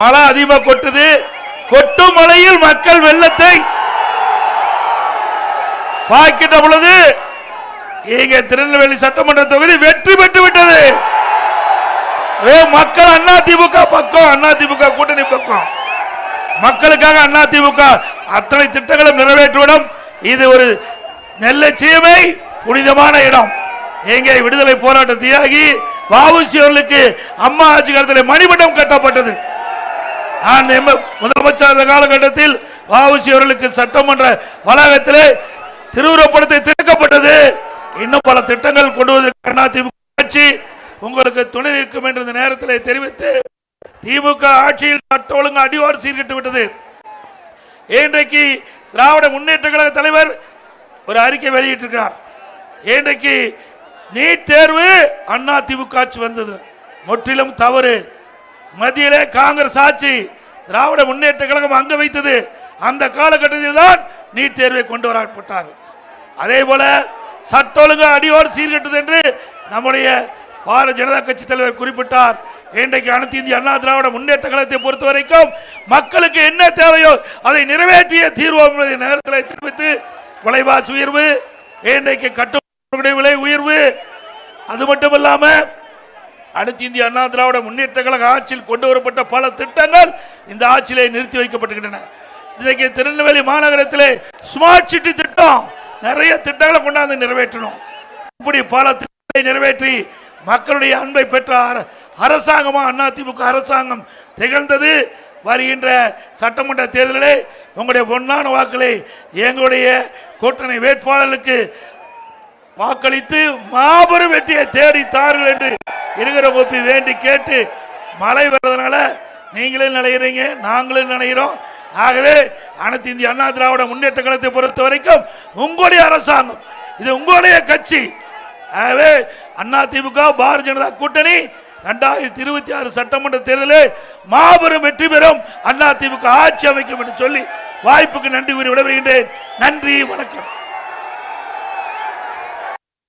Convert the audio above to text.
மழை அதிகமாக கொட்டுது. கொட்டும் மழையில் மக்கள் வெள்ளத்தை பாய்க்கிட்ட பொழுது இங்க திருநெல்வேலி சட்டமன்ற தொகுதி வெற்றி பெற்று விட்டது. மக்கள் அதிமுக பக்கம், அதிமுக கூட்டணி பக்கம். மக்களுக்காக அதிமுக அத்தனை திட்டங்களும் நிறைவேற்றுவிடும். இது ஒரு நெல்லைச்சீமை புனிதமான இடம். எங்கே விடுதலை போராட்ட தியாகி வ.உ.சி. அவர்களுக்கு அம்மா ஆட்சி காலத்தில் மணிமண்டபம் கட்டப்பட்டது. முதலமைச்சர் காலகட்டத்தில் வ.உ.சி. அவர்களுக்கு சட்டமன்ற வளாகத்திலே திருவுருவப்படத்தை திறக்கப்பட்டது. இன்னும் பல திட்டங்கள் கொண்டு வருவதற்கு அதிமுக ஆட்சி உங்களுக்கு துணை நிற்கும் என்ற இந்த நேரத்தில் தெரிவித்து, திமுக ஆட்சியில் சட்ட ஒழுங்கு அடியோடு சீர்கிட்டு விட்டது. இன்றைக்கு திராவிட முன்னேற்ற கழக தலைவர் ஒரு அறிக்கை வெளியிட்டிருக்கிறார். இன்றைக்கு நீட் தேர்வு அதிமுக ஆட்சி வந்தது முற்றிலும் தவறு. மத்தியிலே காங்கிரஸ் ஆட்சி, திராவிட முன்னேற்ற கழகம் அங்க வைத்தது. அந்த காலகட்டத்தில் தான் நீட் தேர்வை கொண்டு வரப்பட்டார். அதே போல சட்ட ஒழுங்கு அடியோடு சீர்கெட்டது என்று நம்முடைய பாரதிய ஜனதா கட்சி தலைவர் குறிப்பிட்டார். இன்றைக்கு அனைத்து இந்திய அண்ணா திராவிட முன்னேற்ற கழகத்தை பொறுத்த வரைக்கும் மக்களுக்கு என்ன தேவையோ அதை நிறைவேற்றிய தீர்வோம் என்பதை நேரத்தில் தெரிவித்து, விலைவாசி உயர்வு, இன்றைக்கு கட்டுமான விலை உயர்வு, அது மட்டுமல்லாம அனைத்து இந்திய அண்ணா திராவிட முன்னேற்ற கழக ஆட்சியில் கொண்டு வரப்பட்ட பல திட்டங்கள் இந்த ஆட்சியிலே நிறுத்தி வைக்கப்பட்டுகின்றன. இன்றைக்கு திருநெல்வேலி மாநகரத்திலே ஸ்மார்ட் சிட்டி திட்டம், நிறைய திட்டங்களை கொண்டாந்து நிறைவேற்றணும். இப்படி பல திட்டங்களை நிறைவேற்றி மக்களுடைய அன்பை பெற்ற அரசாங்கமா அதிமுக அரசாங்கம் திகழ்ந்தது. வருகின்ற சட்டமன்ற தேர்தலிலே உங்களுடைய பொன்னான வாக்களை எங்களுடைய கூட்டணி வேட்பாளர்களுக்கு வாக்களித்து மாபெரும் வெற்றியை தேடி தாருங்கள் என்று இருக்கிற கோப்பி வேண்டி கேட்டு, மழை வர்றதுனால நீங்களும் நினைக்கிறீங்க, நாங்களும் நினைக்கிறோம். ஆகவே அனைத்து இந்திய அண்ணா திராவிட முன்னேற்ற கழகத்தை பொறுத்த வரைக்கும் உங்களுடைய அரசாங்கம், இது உங்களுடைய கட்சி. ஆகவே அதிமுக பாரதிய ஜனதா கூட்டணி 2026 சட்டமன்ற தேர்தலில் மாபெரும் வெற்றி பெறும். அதிமுக ஆட்சி அமைக்கும் என்று சொல்லி வாய்ப்புக்கு நன்றி கூறி விடைபெறுகின்றேன். நன்றி, வணக்கம்.